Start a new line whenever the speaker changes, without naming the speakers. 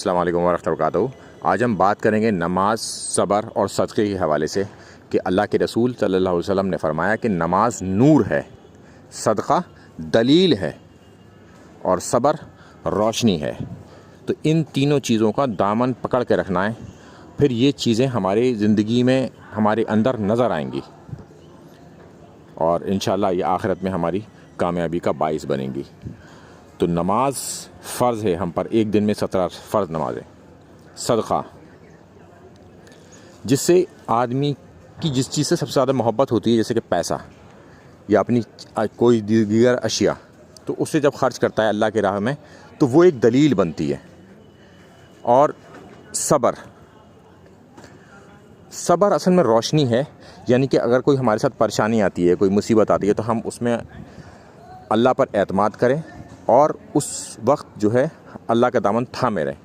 السلام علیکم ورحمۃ اللہ وبرکاتہ۔ آج ہم بات کریں گے نماز، صبر اور صدقے کے حوالے سے کہ اللہ کے رسول صلی اللہ علیہ وسلم نے فرمایا کہ نماز نور ہے، صدقہ دلیل ہے اور صبر روشنی ہے۔ تو ان تینوں چیزوں کا دامن پکڑ کے رکھنا ہے، پھر یہ چیزیں ہماری زندگی میں ہمارے اندر نظر آئیں گی اور انشاءاللہ یہ آخرت میں ہماری کامیابی کا باعث بنیں گی۔ تو نماز فرض ہے ہم پر، ایک دن میں 17 فرض نمازیں۔ صدقہ، جس سے آدمی کی جس چیز سے سب سے زیادہ محبت ہوتی ہے، جیسے کہ پیسہ یا اپنی کوئی دیگر اشیاء، تو اسے جب خرچ کرتا ہے اللہ کی راہ میں تو وہ ایک دلیل بنتی ہے۔ اور صبر اصل میں روشنی ہے، یعنی کہ اگر کوئی ہمارے ساتھ پریشانی آتی ہے، کوئی مصیبت آتی ہے، تو ہم اس میں اللہ پر اعتماد کریں اور اس وقت جو ہے اللہ کا دامن تھامے رہیں۔